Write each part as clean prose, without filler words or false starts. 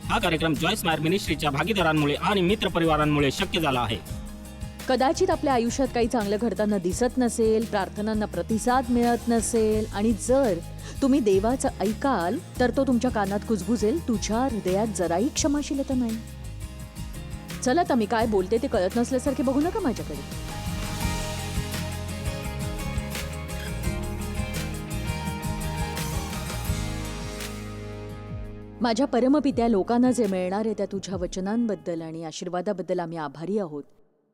हा कार्यक्रम जॉय स्मायर मिनिस्ट्रीच्या भागीदारांमुळे आणि मित्रपरिवारांमुळे शक्य झाला आहे. कदाचित आपल्या आयुष्यात काही चांगलं घडताना दिसत नसेल, प्रार्थनांना प्रतिसाद मिळत नसेल, आणि जर तुम्ही देवाचं ऐकाल तर तो तुमच्या कानात कुजबुजेल, तुझ्या हृदयात जराही क्षमाशीलता नाही. चला आता मी काय बोलते ते कळत नसल्यासारखे बघू नका माझ्याकडे. माझ्या परमपित्या, लोकांना जे मिळणार आहे त्या तुझ्या वचनांबद्दल आणि आशीर्वादाबद्दल आम्ही आभारी आहोत.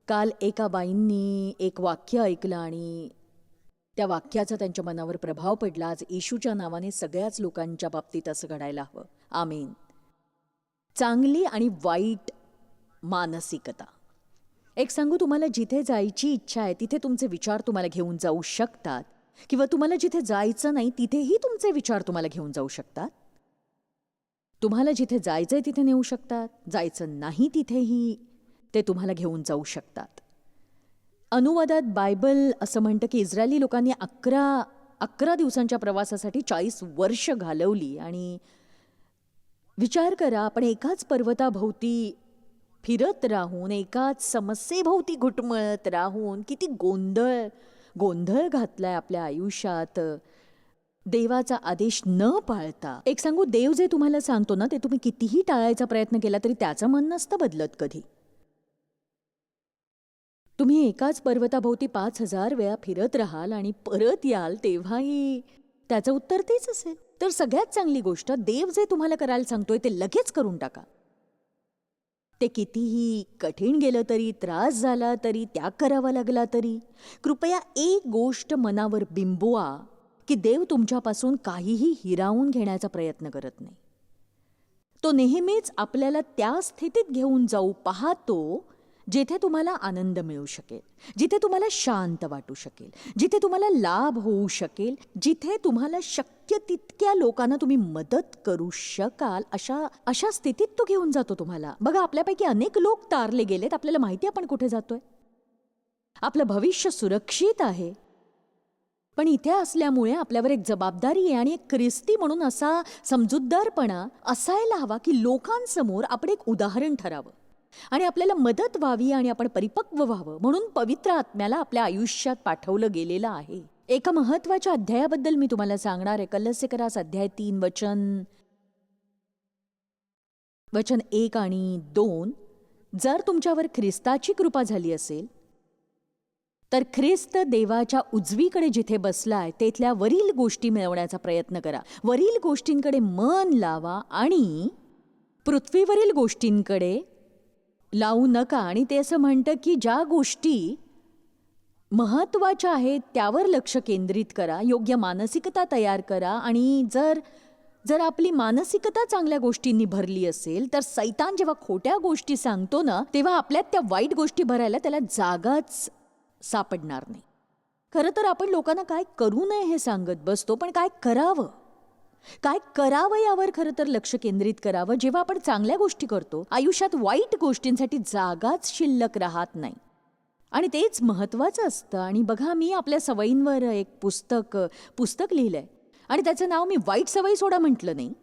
काल एका बाईंनी एक वाक्य ऐकलं आणि त्या वाक्याचा त्यांच्या मनावर प्रभाव पडला. आज येशूच्या नावाने सगळ्याच लोकांच्या बाबतीत असं घडायला हवं. आमीन. चांगली आणि वाईट मानसिकता. एक सांगू तुम्हाला, जिथे जायची इच्छा आहे तिथे तुमचे विचार तुम्हाला घेऊन जाऊ शकतात, किंवा तुम्हाला जिथे जायचं नाही तिथेही तुमचे विचार तुम्हाला घेऊन जाऊ शकतात. तुम्हाला जिथे जायचंय तिथे नेऊ शकतात, जायचं नाही तिथेही ते तुम्हाला घेऊन जाऊ शकतात. अनुवादात बायबल असं म्हणतं की इस्रायली लोकांनी 11 दिवसांच्या प्रवासासाठी 40 वर्ष घालवली. आणि विचार करा, आपण एकाच पर्वताभोवती फिरत राहून, एकाच समस्येभोवती घुटमळत राहून किती गोंधळ घातलाय आपल्या आयुष्यात देवाचा आदेश न पाळता. एक सांगू, देव जे तुम्हाला सांगतो ना ते तुम्ही कितीही टाळायचा प्रयत्न केला तरी त्याचं मन नसतं बदलत कधी. तुम्ही एकाच पर्वताभोवती 5000 वेळा फिरत राहाल आणि परत याल तेव्हाही त्याचं उत्तर तेच असेल. तर सगळ्यात चांगली गोष्ट, देव जे तुम्हाला करायला सांगतोय ते लगेच करून टाका. ते कितीही कठीण गेलं तरी, त्रास झाला तरी, त्याग करावा लागला तरी, कृपया एक गोष्ट मनावर बिंबवा की देव तुमच्यापासून काहीही हिरावून घेण्याचा प्रयत्न करत नाही. तो नेहमीच आपल्याला त्या स्थितीत घेऊन जाऊ पाहतो जिथे तुम्हाला आनंद मिळू शकेल, जिथे तुम्हाला शांत वाटू शकेल, जिथे तुम्हाला लाभ होऊ शकेल, जिथे तुम्हाला शक्य तितक्या लोकांना तुम्ही मदत करू शकाल, अशा स्थितीत तो घेऊन जातो तुम्हाला. बघा, आपल्यापैकी अनेक लोक तारले गेलेत. आपल्याला माहिती आपण कुठे जातोय, आपलं भविष्य सुरक्षित आहे. पण इथे असल्यामुळे आपल्यावर एक जबाबदारी आहे आणि एक ख्रिस्ती म्हणून असा समजूतदारपणा असायला हवा की लोकांसमोर आपण एक उदाहरण ठरावं आणि आपल्याला मदत व्हावी आणि आपण परिपक्व व्हावं. म्हणून पवित्र आत्म्याला आपल्या आयुष्यात पाठवलं गेलेलं आहे. एका महत्वाच्या अध्यायाबद्दल मी तुम्हाला सांगणार आहे. कलस्सेकरास अध्याय 3 वचन 1 आणि 2. जर तुमच्यावर ख्रिस्ताची कृपा झाली असेल तर ख्रिस्त देवाच्या उजवीकडे जिथे बसलाय तेथल्या वरील गोष्टी मिळवण्याचा प्रयत्न करा. वरील गोष्टींकडे मन लावा आणि पृथ्वीवरील गोष्टींकडे लावू नका. आणि ते असं म्हणतं की ज्या गोष्टी महत्वाच्या आहेत त्यावर लक्ष केंद्रित करा, योग्य मानसिकता तयार करा. आणि जर आपली मानसिकता चांगल्या गोष्टींनी भरली असेल तर सैतान जेव्हा खोट्या गोष्टी सांगतो ना तेव्हा आपल्यात त्या वाईट गोष्टी भरायला त्याला जागाच सापडणार नाही. खरं तर आपण लोकांना काय करू नये हे सांगत बसतो, पण काय करावं यावर खरं तर लक्ष केंद्रित करावं. जेव्हा आपण चांगल्या गोष्टी करतो आयुष्यात वाईट गोष्टींसाठी जागाच शिल्लक राहत नाही आणि तेच महत्वाचं असतं. आणि बघा, मी आपल्या सवयींवर एक पुस्तक लिहिलंय आणि त्याचं नाव मी वाईट सवयी सोडा म्हटलं नाही,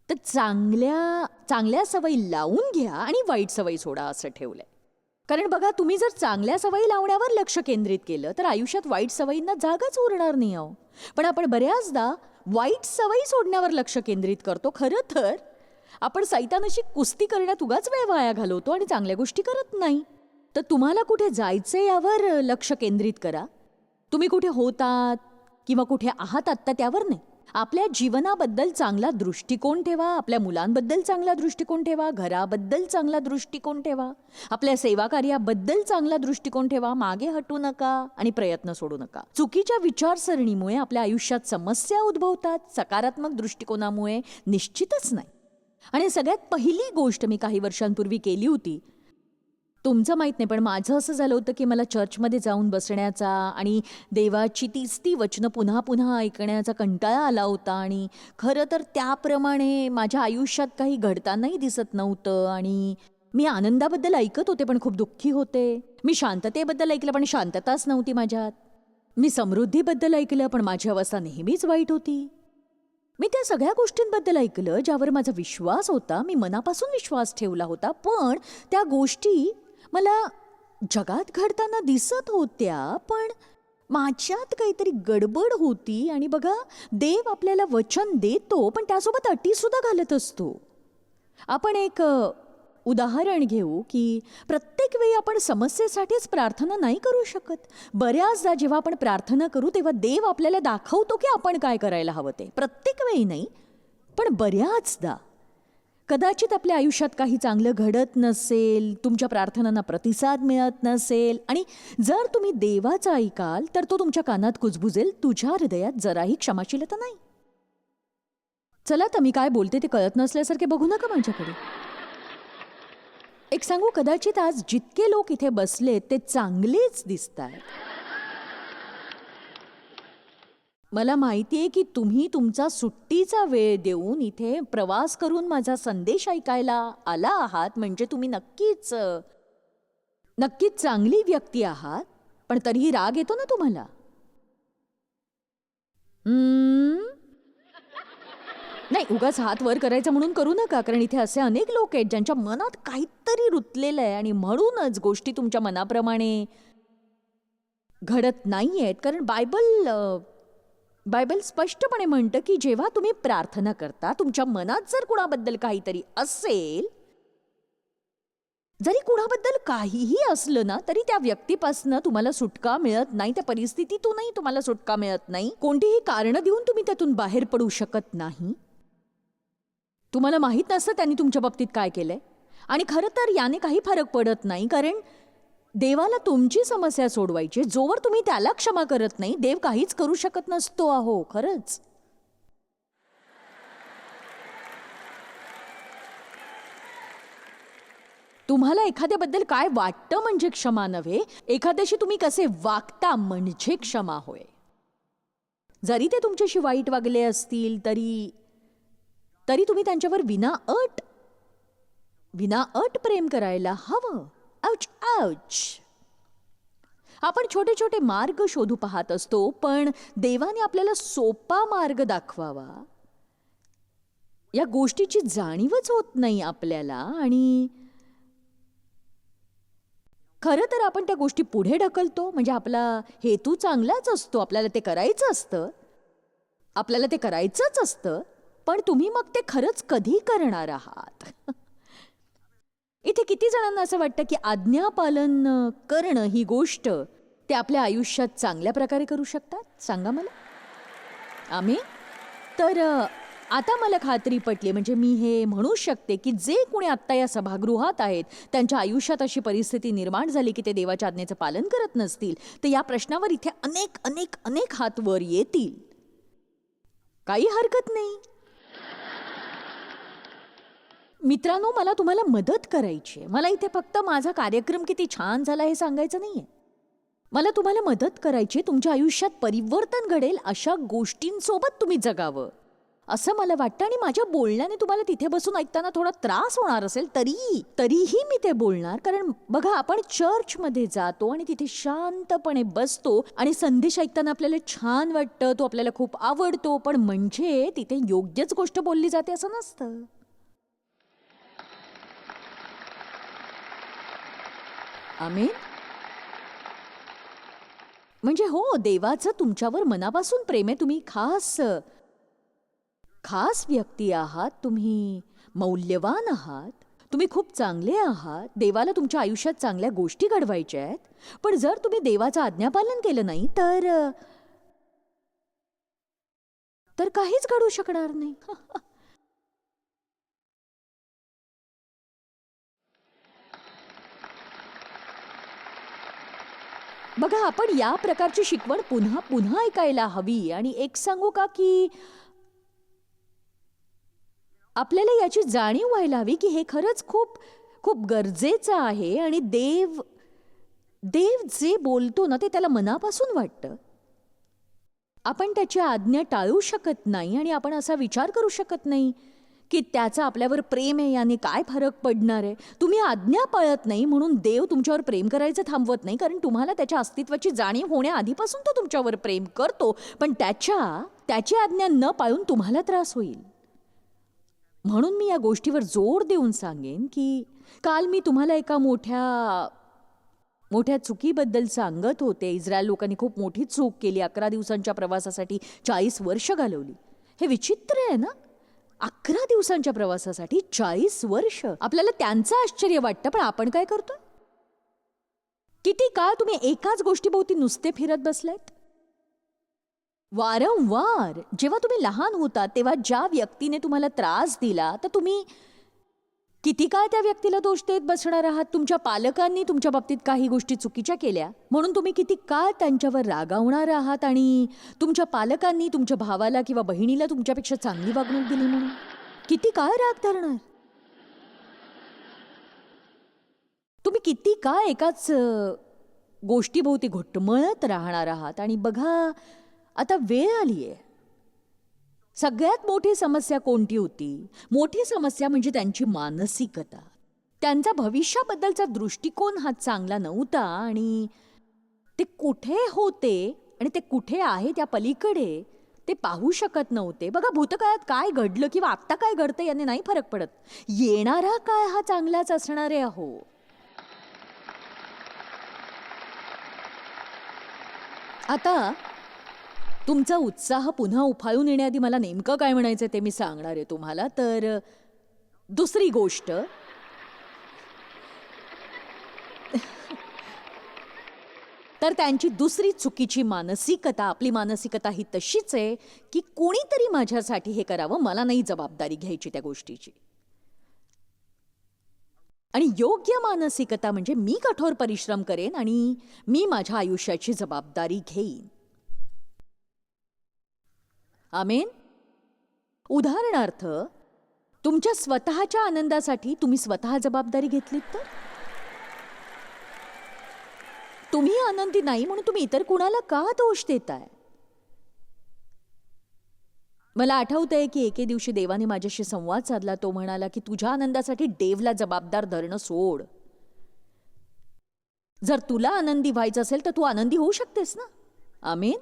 तर चांगल्या सवयी लावून घ्या आणि वाईट सवयी सोडा असं ठेवलंय. कारण बघा, तुम्ही जर चांगल्या सवयी लावण्यावर लक्ष केंद्रित केलं तर आयुष्यात वाईट सवयींना जागाच उरणार नाही आहो. पण आपण बऱ्याचदा वाईट सवयी सोडण्यावर लक्ष केंद्रित करतो. खरं तर आपण सैतानाशी कुस्ती करण्यात उगाच वेळ वाया घालवतो आणि चांगल्या गोष्टी करत नाही. तर तुम्हाला कुठे जायचं यावर लक्ष केंद्रित करा. तुम्ही कुठे होतात किंवा कुठे आहात आत्ता त्यावर नाही. आपल्या जीवनाबद्दल चांगला दृष्टिकोन ठेवा, आपल्या मुलांबद्दल चांगला दृष्टिकोन ठेवा, घराबद्दल चांगला दृष्टिकोन ठेवा, आपल्या सेवा कार्याबद्दल चांगला दृष्टिकोन ठेवा. मागे हटू नका आणि प्रयत्न सोडू नका. चुकीच्या विचारसरणीमुळे आपल्या आयुष्यात समस्या उद्भवतात, सकारात्मक दृष्टिकोनामुळे निश्चितच नाही. आणि सगळ्यात पहिली गोष्ट मी काही वर्षांपूर्वी केली होती, तुमचं माहीत नाही पण माझं असं झालं होतं की मला चर्चमध्ये जाऊन बसण्याचा आणि देवाची ती वचनं पुन्हा पुन्हा ऐकण्याचा कंटाळा आला होता. आणि खरं तर त्याप्रमाणे माझ्या आयुष्यात काही घडतानाही दिसत नव्हतं. आणि मी आनंदाबद्दल ऐकत होते पण खूप दुःखी होते. मी शांततेबद्दल ऐकलं पण शांतताच नव्हती माझ्यात. मी समृद्धीबद्दल ऐकलं पण माझी अवस्था नेहमीच वाईट होती. मी त्या सगळ्या गोष्टींबद्दल ऐकलं ज्यावर माझा विश्वास होता, मी मनापासून विश्वास ठेवला होता, पण त्या गोष्टी मला जगात घडताना दिसत होत्या, पण माझ्यात काहीतरी गडबड होती. आणि बघा, देव आपल्याला वचन देतो पण त्यासोबत अटीसुद्धा घालत असतो. आपण एक उदाहरण घेऊ की प्रत्येक वेळी आपण समस्येसाठीच प्रार्थना नाही करू शकत. बऱ्याचदा जेव्हा आपण प्रार्थना करू तेव्हा देव आपल्याला दाखवतो की आपण काय करायला हवं ते. प्रत्येक वेळी नाही, पण बऱ्याचदा. कदाचित आपल्या आयुष्यात काही चांगलं घडत नसेल, तुमच्या प्रार्थनांना प्रतिसाद मिळत नसेल, आणि जर तुम्ही देवाचं ऐकाल तर तो तुमच्या कानात कुजबुजेल, तुझ्या हृदयात जराही क्षमाशीलता नाही. चला तर मी काय बोलते ते कळत नसल्यासारखे बघू नका माझ्याकडे. एक सांगू, कदाचित आज जितके लोक इथे बसलेत ते चांगलेच दिसतायत. मला माहितीये की तुम्ही तुमचा सुट्टीचा वेळ देऊन इथे प्रवास करून माझा संदेश ऐकायला आला आहात, म्हणजे तुम्ही नक्कीच चांगली व्यक्ती आहात. पण तरीही राग येतो ना तुम्हाला? नाही, उगाच हात वर करायचा म्हणून करू नका, कारण इथे असे अनेक लोक आहेत ज्यांच्या मनात काहीतरी रुतलेलं आहे आणि म्हणूनच गोष्टी तुमच्या मनाप्रमाणे घडत नाहीयेत. कारण बायबल स्पष्टपणे म्हणतं की जेव्हा तुम्ही प्रार्थना करता, तुमच्या मनात जर कुणाबद्दल काहीतरी असेल, जरी कुणाबद्दल काहीही असलं ना, तरी त्या व्यक्तीपासून तुम्हाला सुटका मिळत नाही, त्या परिस्थितीतूनही तुम्हाला सुटका मिळत नाही. कोणतीही कारणं देऊन तुम्ही त्यातून बाहेर पडू शकत नाही. तुम्हाला माहीत नसतं त्यांनी तुमच्या बाबतीत काय केलंय. आणि खरं तर याने काही फरक पडत नाही, कारण देवाला तुमची समस्या सोडवायची. जोवर तुम्ही त्याला क्षमा करत नाही, देव काहीच करू शकत नसतो. अहो, खरंच. तुम्हाला एखाद्याबद्दल काय वाटतं म्हणजे क्षमा नव्हे, एखाद्याशी तुम्ही कसे वागता म्हणजे क्षमा होय. जरी ते तुमच्याशी वाईट वागले असतील तरी तुम्ही त्यांच्यावर विनाअट प्रेम करायला हवं. औच औच. आपण छोटे छोटे मार्ग शोधू पाहत असतो, पण देवाने आपल्याला सोपा मार्ग दाखवावा या गोष्टीची जाणीवच होत नाही आपल्याला. आणि खरं तर आपण त्या गोष्टी पुढे ढकलतो, म्हणजे आपला हेतू चांगलाच असतो, आपल्याला ते करायचंच असतं, पण तुम्ही मग ते खरंच कधी करणार आहात? इथे किती जणांना असं वाटतं की आज्ञापालन करणं ही गोष्ट ते आपल्या आयुष्यात चांगल्या प्रकारे करू शकतात? सांगा मला. आम्ही तर आता मला खात्री पटली, म्हणजे मी हे म्हणू शकते की जे कोणी आत्ता या सभागृहात आहेत, त्यांच्या आयुष्यात अशी परिस्थिती निर्माण झाली की ते देवाच्या आज्ञेचं पालन करत नसतील, तर या प्रश्नावर इथे अनेक अनेक अनेक हात वर येतील. काही हरकत नाही. मित्रांनो, मला तुम्हाला मदत करायची आहे. मला इथे फक्त माझा कार्यक्रम किती छान झाला हे सांगायचं नाहीये. मला तुम्हाला मदत करायची, तुमच्या आयुष्यात परिवर्तन घडेल अशा गोष्टींसोबत तुम्ही जगावं असं मला वाटतं. आणि माझ्या बोलण्याने तुम्हाला तिथे बसून ऐकताना थोडा त्रास होणार असेल तरीही मी ते बोलणार. कारण बघा, आपण चर्चमध्ये जातो आणि तिथे शांतपणे बसतो आणि संदेश ऐकताना आपल्याला छान वाटतं, तो आपल्याला खूप आवडतो, पण म्हणजे तिथे योग्यच गोष्ट बोलली जाते असं नसतं. आमेन. म्हणजे हो, देवाचं तुमच्यावर मनापासून प्रेम आहे. तुम्ही खास व्यक्ती आहात, तुम्ही मौल्यवान आहात, तुम्ही खूप चांगले आहात. देवाला तुमच्या आयुष्यात चांगल्या गोष्टी घडवायच्या आहेत. पण जर तुम्ही देवाचं आज्ञापालन केलं नाही तर काहीच घडू शकणार नाही. बघा, आपण या प्रकारची शिकवण पुन्हा पुन्हा ऐकायला हवी. आणि एक सांगू का, की आपल्याला याची जाणीव व्हायला हवी की हे खरंच खूप खूप गरजेचं आहे. आणि देव जे बोलतो ना, ते त्याला मनापासून वाटतं. आपण त्याची आज्ञा टाळू शकत नाही आणि आपण असा विचार करू शकत नाही की त्याचा आपल्यावर प्रेम आहे, याने काय फरक पडणार आहे. तुम्ही आज्ञा पाळत नाही म्हणून देव तुमच्यावर प्रेम करायचं थांबवत नाही, कारण तुम्हाला त्याच्या अस्तित्वाची जाणीव होण्याआधीपासून तो तुमच्यावर प्रेम करतो. पण त्याच्या त्याची आज्ञा न पाळून तुम्हाला त्रास होईल. म्हणून मी या गोष्टीवर जोर देऊन सांगेन की काल मी तुम्हाला एका मोठ्या चुकीबद्दल सांगत होते. इस्रायल लोकांनी खूप मोठी चूक केली. 11 दिवसांच्या प्रवासासाठी 40 वर्ष घालवली. हे विचित्र आहे ना, 11 दिवसांच्या प्रवासासाठी 40 वर्ष. आपल्याला त्यांचं आश्चर्य वाटतं, पण आपण काय करतोय? किती काळ तुम्ही एकाच गोष्टीभोवती नुसते फिरत बसलायत? वारंवार जेव्हा तुम्ही लहान होता तेव्हा ज्या व्यक्तीने तुम्हाला त्रास दिला, तर तुम्ही किती काळ त्या व्यक्तीला दोष देत बसणार आहात? तुमच्या पालकांनी तुमच्या बाबतीत काही गोष्टी चुकीच्या केल्या म्हणून तुम्ही किती काळ त्यांच्यावर रागावणार आहात, आणि तुमच्या पालकांनी तुमच्या भावाला किंवा बहिणीला तुमच्यापेक्षा चांगली वागणूक दिली म्हणून किती काळ राग धरणार? तुम्ही किती काळ एकाच गोष्टीभोवती घुटमळत राहणार आहात? आणि बघा, आता वेळ आलीये. सगळ्यात मोठी समस्या कोणती होती? मोठी समस्या म्हणजे त्यांची मानसिकता. त्यांचा भविष्याबद्दलचा दृष्टिकोन हा चांगला नव्हता, आणि ते कुठे होते आणि ते कुठे आहे त्या पलीकडे ते पाहू शकत नव्हते. बघा, भूतकाळात काय घडलं किंवा आत्ता काय घडतं याने नाही फरक पडत. येणारा काळ हा चांगलाच असणार आहे. अहो, आता तुमचा उत्साह पुन्हा उफाळून येण्याआधी मला नेमकं काय म्हणायचं ते मी सांगणार आहे तुम्हाला. तर दुसरी गोष्ट, तर त्यांची दुसरी चुकीची मानसिकता, आपली मानसिकता ही तशीच आहे की कोणीतरी माझ्यासाठी हे करावं, मला नाही जबाबदारी घ्यायची त्या गोष्टीची. आणि योग्य मानसिकता म्हणजे मी कठोर परिश्रम करेन आणि मी माझ्या आयुष्याची जबाबदारी घेईन. आमेन. उदाहरणार्थ, तुमच्या स्वतःच्या आनंदासाठी तुम्ही स्वतः जबाबदारी घेतलीत तर तुम्ही आनंदी नाही म्हणून तुम्ही इतर कुणाला का दोष देताय? मला आठवतंय की एके दिवशी देवाने माझ्याशी संवाद साधला. तो म्हणाला की तुझ्या आनंदासाठी देवला जबाबदार धरणं सोड. जर तुला आनंदी व्हायचं असेल तर तू आनंदी होऊ शकतेस ना. आमेन.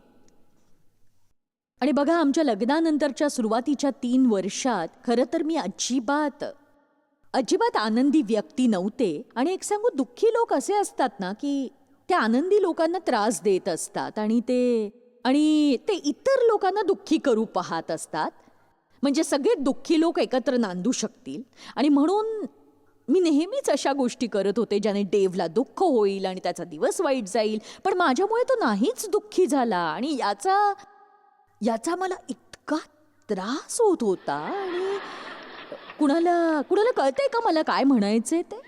आणि बघा, आमच्या लग्नानंतरच्या सुरुवातीच्या 3 वर्षात खरं तर मी अजिबात आनंदी व्यक्ती नव्हते. आणि एक सांगू, दुःखी लोक असे असतात ना की त्या आनंदी लोकांना त्रास देत असतात आणि ते इतर लोकांना दुःखी करू पाहत असतात, म्हणजे सगळे दुःखी लोक एकत्र नांदू शकतील. आणि म्हणून मी नेहमीच अशा गोष्टी करत होते ज्याने देवला दुःख होईल आणि त्याचा दिवस वाईट जाईल. पण माझ्यामुळे तो नाहीच दुःखी झाला, आणि याचा मला इतका त्रास होत होता. आणि कुणाला कळतंय का मला काय म्हणायचंय ते?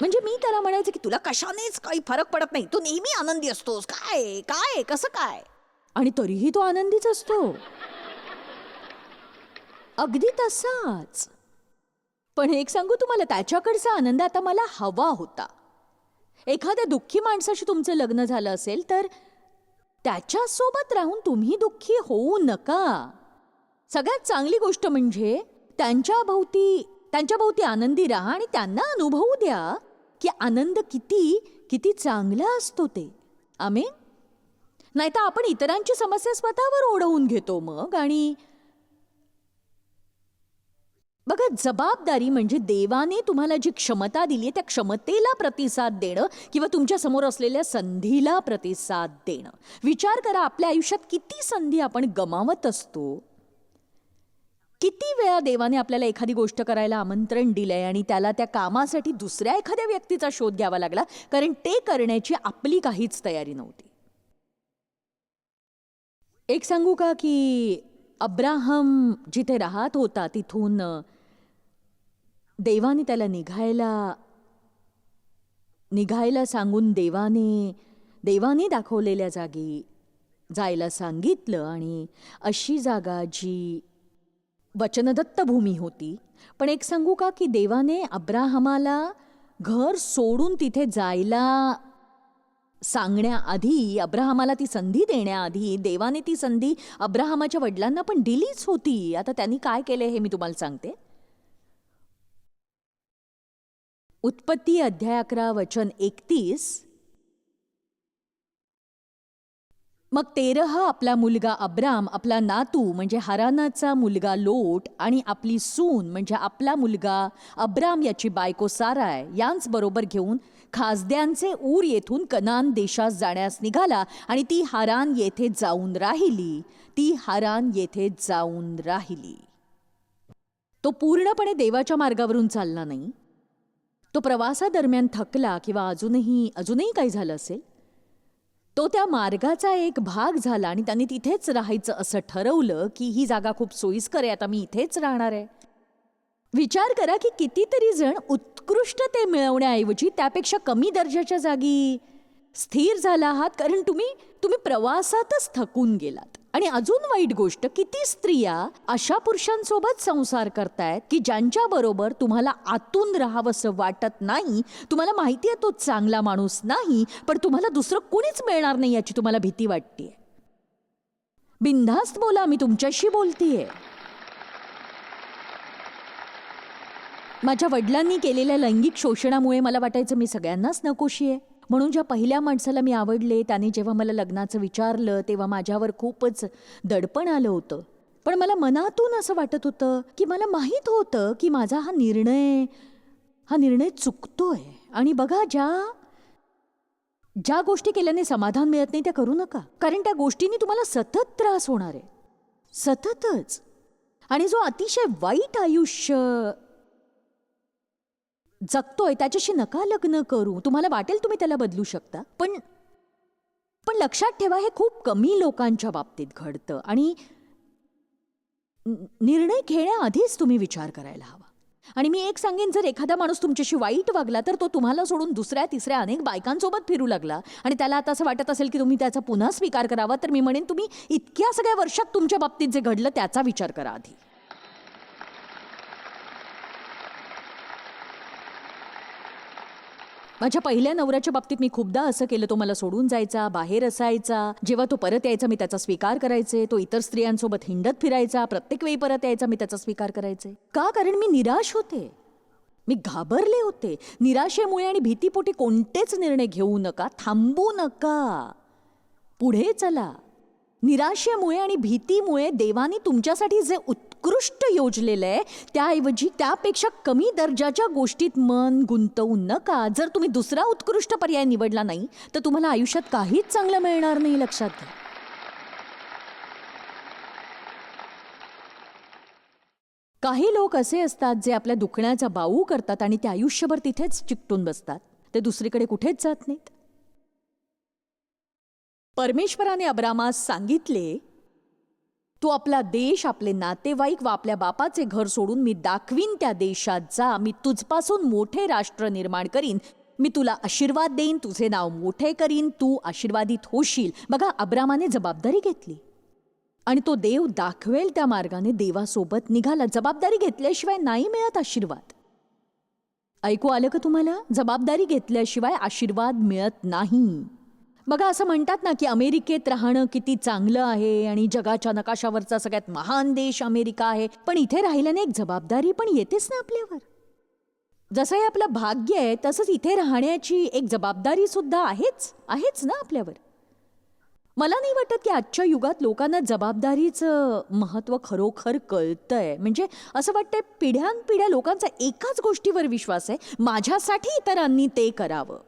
म्हणजे मी त्याला म्हणायचे की तुला कशानेच काही फरक पडत नाही, तू नेहमी आनंदी असतोस, काय काय कसं काय? आणि तरीही तो आनंदीच असतो, अगदी तसाच. पण एक सांगू तुम्हाला, त्याच्याकडचा आनंद आता मला हवा होता. एखाद्या दुःखी माणसाशी तुमचं लग्न झालं असेल तर त्याच्यासोबत राहून तुम्ही दुःखी होऊ नका. सगळ्यात चांगली गोष्ट म्हणजे त्यांच्या भोवती आनंदी राहा आणि त्यांना अनुभवू द्या की आनंद किती चांगला असतो ते. आमेन. नाहीतर आपण इतरांची समस्या स्वतःवर ओढवून घेतो मग. आणि बघा, जबाबदारी म्हणजे देवाने तुम्हाला जी क्षमता दिली आहे त्या क्षमतेला प्रतिसाद देणं किंवा तुमच्या समोर असलेल्या संधीला प्रतिसाद देणं. विचार करा, आपल्या आयुष्यात किती संधी आपण गमावत असतो. किती वेळा देवाने आपल्याला एखादी गोष्ट करायला आमंत्रण दिलंय आणि त्याला त्या कामासाठी दुसऱ्या एखाद्या व्यक्तीचा शोध घ्यावा लागला, कारण ते करण्याची आपली काहीच तयारी नव्हती. एक सांगू का की अब्राहम जिथे राहत होता तिथून देवाने त्याला निघायला सांगून देवाने दाखवलेल्या जागी जायला सांगितलं. आणि अशी जागा जी वचनदत्त भूमी होती. पण एक सांगू का की देवाने अब्राहमाला घर सोडून तिथे जायला सांगण्याआधी, अब्राहमाला ती संधी देण्याआधी देवाने ती संधी अब्राहमाच्या वडिलांना पण दिलीच होती. आता त्यांनी काय केले हे मी तुम्हाला सांगते. उत्पत्ती अध्याय 11 वचन 31. मग तेरह आपला मुलगा अब्राम, आपला नातू म्हणजे हारानाचा मुलगा लोट आणि आपली सून म्हणजे आपला मुलगा अब्राम याची बायको साराय यांच बरोबर घेऊन खासद्यांचे ऊर येथून कनान देशात जाण्यास निघाला आणि ती हारान येथे जाऊन राहिली. ती हारान येथे जाऊन राहिली. तो पूर्णपणे देवाच्या मार्गावरून चालला नाही. तो प्रवासादरम्यान थकला किंवा अजूनही काही झालं असेल. तो त्या मार्गाचा एक भाग झाला आणि त्यांनी तिथेच राहायचं असं ठरवलं की ही जागा खूप सोयीस्कर आहे, आता मी इथेच राहणार आहे. विचार करा की कितीतरी जण उत्कृष्टते मिळवण्याऐवजी त्यापेक्षा कमी दर्जाच्या जागी स्थिर झाला आहात कारण तुम्ही प्रवासातच थकून गेलात. आणि अजून वाईट गोष्ट, किती स्त्रिया अशा पुरुषांसोबत संसार करतायत की ज्यांच्या बरोबर तुम्हाला आतून राहावंसं वाटत नाही. तुम्हाला माहिती आहे तो चांगला माणूस नाही, पण तुम्हाला दुसरं कोणीच मिळणार नाही याची तुम्हाला भीती वाटतेय. बिनधास्त बोला, मी तुमच्याशी बोलतेय. माझ्या वडिलांनी केलेल्या लैंगिक शोषणामुळे मला वाटायचं मी सगळ्यांनाच नकोशी आहे. म्हणून ज्या पहिल्या माणसाला मी आवडले त्याने जेव्हा मला लग्नाचं विचारलं तेव्हा माझ्यावर खूपच दडपण आलं होतं. पण मला मनातून असं वाटत होतं की मला माहीत होतं की माझा हा निर्णय चुकतोय. आणि बघा, ज्या गोष्टी केल्याने समाधान मिळत नाही त्या करू नका, कारण त्या गोष्टींनी तुम्हाला सतत त्रास होणार आहे, सततच. आणि जो अतिशय वाईट आयुष्य जगतोय त्याच्याशी नका लग्न करू. तुम्हाला वाटेल तुम्ही त्याला बदलू शकता, पण लक्षात ठेवा हे खूप कमी लोकांच्या बाबतीत घडतं. आणि निर्णय घेण्याआधीच तुम्ही विचार करायला हवा. आणि मी एक सांगेन, जर एखादा माणूस तुमच्याशी वाईट वागला तर तो तुम्हाला सोडून दुसऱ्या तिसऱ्या अनेक बायकांसोबत फिरू लागला आणि त्याला आता असं वाटत असेल की तुम्ही त्याचा पुन्हा स्वीकार करावा, तर मी म्हणेन तुम्ही इतक्या सगळ्या वर्षात तुमच्या बाबतीत जे घडलं त्याचा विचार करा आधी. माझ्या पहिल्या नवऱ्याच्या बाबतीत मी खूपदा असं केलं. तो मला सोडून जायचा, बाहेर असायचा. जेव्हा तो परत यायचा मी त्याचा स्वीकार करायचे. तो इतर स्त्रियांसोबत हिंडत फिरायचा, प्रत्येक वेळी परत यायचा मी त्याचा स्वीकार करायचे. का? कारण मी निराश होते, मी घाबरले होते. निराशेमुळे आणि भीतीपोटी कोणतेच निर्णय घेऊ नका, थांबू नका, पुढे चला. निराशेमुळे आणि भीतीमुळे देवाने तुमच्यासाठी जे उत्कृष्ट योजलेलं आहे त्याऐवजी त्यापेक्षा कमी दर्जाच्या गोष्टीत मन गुंतवू नका. जर तुम्ही दुसरा उत्कृष्ट पर्याय निवडला नाही तर तुम्हाला आयुष्यात काहीच चांगलं मिळणार नाही, लक्षात घ्या. काही लोक असे असतात जे आपल्या दुखण्याचा बाऊ करतात आणि ते आयुष्यभर तिथेच चिकटून बसतात, ते दुसरीकडे कुठेच जात नाहीत. परमेश्वराने अब्रामास सांगितले, तू आपला देश, आपले नातेवाईक व आपल्या बापाचे घर सोडून मी दाखवीन त्या देशात जा. मी तुझपासून मोठे राष्ट्र निर्माण करीन. मी तुला आशीर्वाद देईन, तुझे नाव मोठे करीन, तू आशीर्वादित होशील. बघा, अब्रामाने जबाबदारी घेतली आणि तो देव दाखवेल त्या मार्गाने देवासोबत निघाला. जबाबदारी घेतल्याशिवाय नाही मिळत आशीर्वाद. ऐकू आलं का तुम्हाला? जबाबदारी घेतल्याशिवाय आशीर्वाद मिळत नाही. बघा, असं म्हणतात ना की अमेरिकेत राहणं किती चांगलं आहे आणि जगाच्या नकाशावरचा सगळ्यात महान देश अमेरिका आहे, पण इथे राहिल्याने एक जबाबदारी पण येतेच ना आपल्यावर. जसं हे आपलं भाग्य आहे तसंच इथे राहण्याची एक जबाबदारी सुद्धा आहेच ना आपल्यावर. मला नाही वाटत की आजच्या युगात लोकांना जबाबदारीचं महत्त्व खरोखर कळतंय. म्हणजे असं वाटतंय पिढ्यानपिढ्या लोकांचा एकाच गोष्टीवर विश्वास आहे, माझ्यासाठी इतरांनी ते करावं,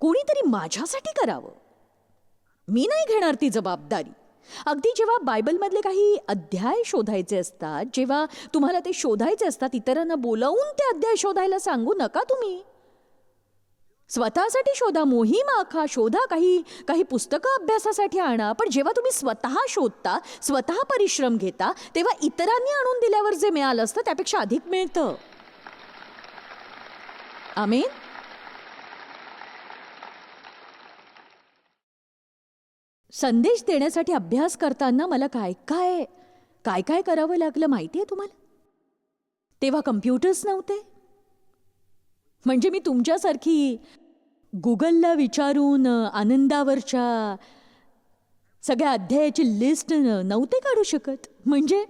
कोणीतरी माझ्यासाठी करावं, मी नाही घेणार ती जबाबदारी. अगदी जेव्हा बायबलमधले काही अध्याय शोधायचे असतात, जेव्हा तुम्हाला ते शोधायचे असतात, इतरांना बोलावून ते अध्याय शोधायला सांगू नका. तुम्ही स्वतःसाठी शोधा, मोहीम आखा, शोधा, काही पुस्तकं अभ्यासासाठी आणा. पण जेव्हा तुम्ही स्वतः शोधता, स्वतः परिश्रम घेता, तेव्हा इतरांनी आणून दिल्यावर जे मिळालं असतं त्यापेक्षा अधिक मिळतं. आमेन. संदेश देण्यासाठी अभ्यास करताना मला काय काय करावं लागलं माहिती आहे तुम्हाला? तेव्हा कम्प्युटर्स नव्हते. म्हणजे मी तुमच्यासारखी गुगलला विचारून आनंदावरच्या सगळ्या अध्यायाची लिस्ट नव्हते काढू शकत. म्हणजे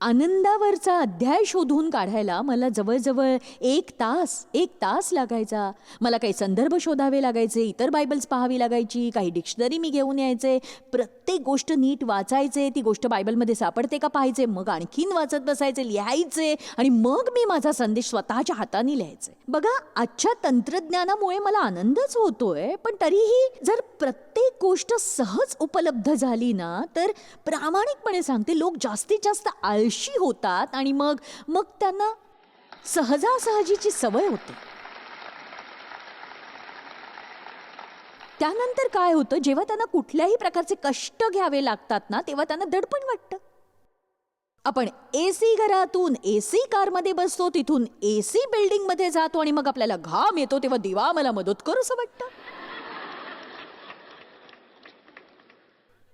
आनंदावरचा अध्याय शोधून काढायला मला जवळजवळ एक तास लागायचा. मला काही संदर्भ शोधावे लागायचे, इतर बायबल्स पाहावी लागायची, काही डिक्शनरी मी घेऊन यायचे, प्रत्येक गोष्ट नीट वाचायचे, ती गोष्ट बायबलमध्ये सापडते का पाहायचे, मग आणखीन वाचत बसायचे, लिहायचे आणि मग मी माझा संदेश स्वतःच्या हाताने लिहायचे. बघा, आजच्या तंत्रज्ञानामुळे मला आनंदच होतोय, पण तरीही जर प्रत्येक गोष्ट सहज उपलब्ध झाली ना, तर प्रामाणिकपणे सांगते, लोक जास्तीत जास्त आळशी होतात आणि मग त्यांना सहजासहजीची सवय होते. त्यानंतर काय होतं, जेव्हा त्यांना कुठल्याही प्रकारचे कष्ट घ्यावे लागतात ना, तेव्हा त्यांना दडपण वाटतं. आपण एसी घरातून एसी कारमध्ये बसतो, तिथून एसी बिल्डिंगमध्ये जातो आणि मग आपल्याला घाम येतो, तेव्हा देवा मला मदत कर असं वाटतं.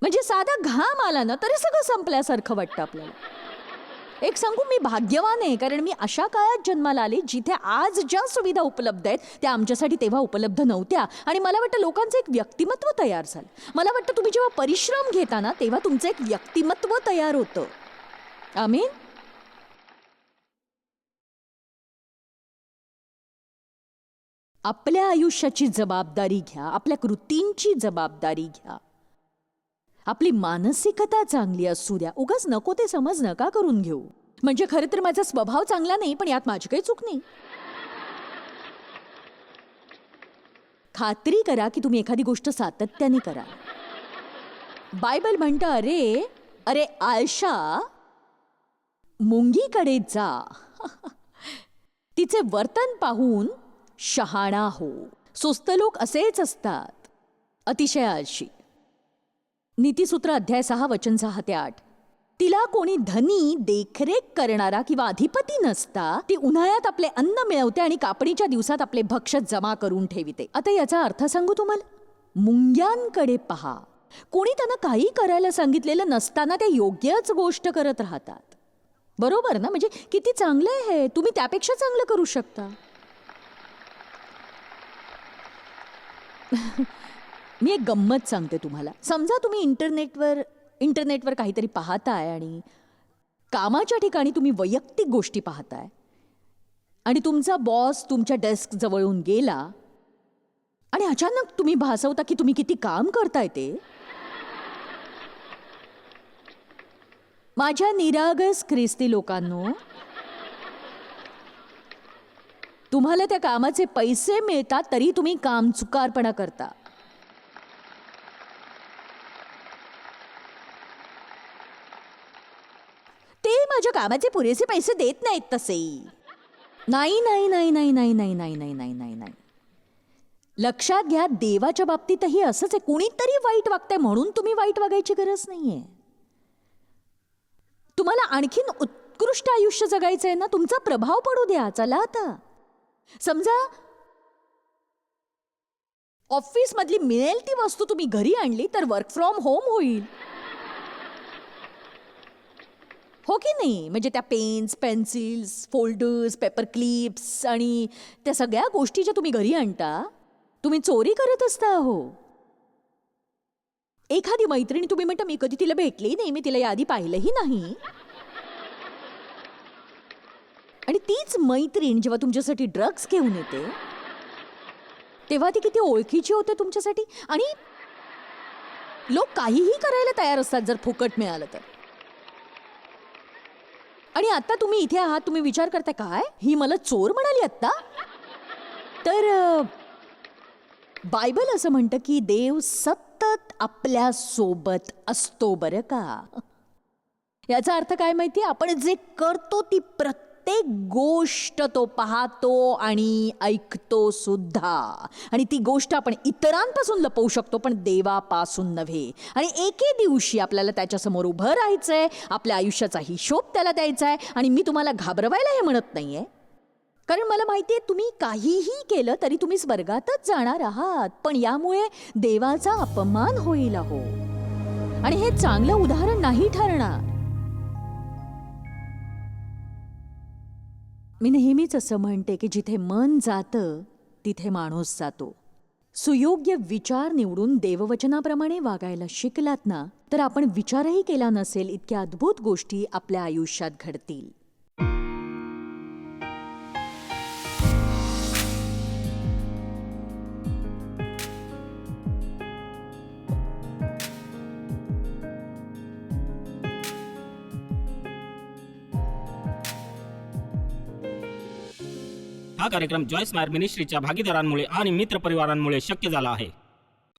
म्हणजे साधा घाम आला ना तरी सगळं संपल्यासारखं वाटतं आपल्याला. एक सांगू, मी भाग्यवान आहे, कारण मी अशा काळात जन्माला आले जिथे आज ज्या सुविधा उपलब्ध आहेत त्या आमच्यासाठी तेव्हा उपलब्ध नव्हत्या. आणि मला वाटतं लोकांचं एक व्यक्तिमत्व तयार झालं. मला वाटतं तुम्ही जेव्हा परिश्रम घेता ना तेव्हा तुमचं एक व्यक्तिमत्व तयार होतं. आमीन. आपल्या आयुष्याची जबाबदारी घ्या, आपल्या कृतींची जबाबदारी घ्या. आपली मानसिकता चांगली असू द्या. उगाच नको ते समज नका करून घेऊ. म्हणजे खरं तर माझा स्वभाव चांगला नाही, पण यात माझी काही चूक नाही. खात्री करा की तुम्ही एखादी गोष्ट सातत्याने करा. बायबल म्हणतं, अरे अरे आळशा, मुंगीकडे जा, तिचे वर्तन पाहून शहाणा हो. सुस्त लोक असेच असतात, अतिशय आळशी. नीतिसूत्र अध्याय 6 वचन 6 ते 8. तिला कोणी धनी, देखरेख करणारा किंवा अधिपती नसता, ती उन्हाळ्यात आपले अन्न मिळवते आणि कापणीच्या दिवसात आपले भक्ष्य जमा करून ठेविते. आता याचा अर्थ सांगू तुम्हाला. मुंग्यांकडे पहा. कोणी त्यांना काही करायला सांगितलेलं नसताना ते योग्यच गोष्ट करत राहतात. बरोबर ना? म्हणजे किती चांगलं आहे, तुम्ही त्यापेक्षा चांगलं करू शकता. मी एक गंमत सांगते तुम्हाला. समजा तुम्ही इंटरनेटवर काहीतरी पाहताय आणि कामाच्या ठिकाणी तुम्ही वैयक्तिक गोष्टी पाहताय आणि तुमचा बॉस तुमच्या डेस्क जवळून गेला आणि अचानक तुम्ही भासवता की तुम्ही किती काम करताय ते. माझ्या निरागस ख्रिस्ती लोकांनो, तुम्हाला त्या कामाचे पैसे मिळतात तरी तुम्ही काम चुकारपणा करता. ते माझ्या कामाचे पुरेसे पैसे देत नाहीत तसे. नाही नाही नाही नाही नाही नाही नाही नाही नाही नाही नाही. लक्षात घ्या, देवाच्या बाबतीतही असंच आहे. कुणीतरी वाईट वागतंय म्हणून तुम्ही वाईट वागायची गरज नाहीये. तुम्हाला आणखीन उत्कृष्ट आयुष्य जगायचं आहे ना, तुमचा प्रभाव पडू द्या. चला आता समजा ऑफिस मधली मिळेल ती वस्तू तुम्ही घरी आणली तर वर्क फ्रॉम होम होईल, हो की नाही? म्हणजे त्या pens, pencils, folders, paper clips आणि त्या सगळ्या गोष्टी ज्या तुम्ही घरी आणता, तुम्ही चोरी करत असता. हो. एखादी मैत्रिणी तुम्ही म्हणता, मी कधी तिला भेटली नाही, मी तिला यादी पाहिलंही नाही, आणि तीच मैत्रीण जेव्हा तुमच्यासाठी ड्रग्ज घेऊन येते तेव्हा ती किती ओळखीची होते तुमच्यासाठी. आणि लोक काहीही करायला तयार असतात जर फुकट मिळालं तर. आणि आता तुम्ही इथे आहात, तुम्ही विचार करताय, काय ही मला चोर म्हणाली आत्ता? तर बायबल असं म्हणतं की देव सतत आपल्या सोबत असतो, बरं का. याचा अर्थ काय माहिती? आपण जे करतो ती प्रत्येक गोष्ट तो पाहतो आणि ऐकतो सुद्धा. आणि ती गोष्ट आपण इतरांपासून लपवू शकतो पण देवापासून नव्हे. आणि एके दिवशी आपल्याला त्याच्यासमोर उभं राहायचंय, आपल्या आयुष्याचा हिशोब त्याला द्यायचा आहे. आणि मी तुम्हाला घाबरवायला हे म्हणत नाहीये, कारण मला माहिती आहे तुम्ही काहीही केलं तरी तुम्ही स्वर्गातच जाणार आहात, पण यामुळे देवाचा अपमान होईल. हो. आणि हे चांगलं उदाहरण नाही ठरणार. मी नेहमीच असं म्हणते की जिथे मन जातं तिथे माणूस जातो. सुयोग्य विचार निवडून देववचनाप्रमाणे वागायला शिकलात ना, तर आपण विचारही केला नसेल इतक्या अद्भुत गोष्टी आपल्या आयुष्यात घडतील. हा कार्यक्रम जॉयस मायर मिनिस्ट्रीच्या भागीदारांमुळे आणि मित्रपरिवारांमुळे शक्य झाला आहे.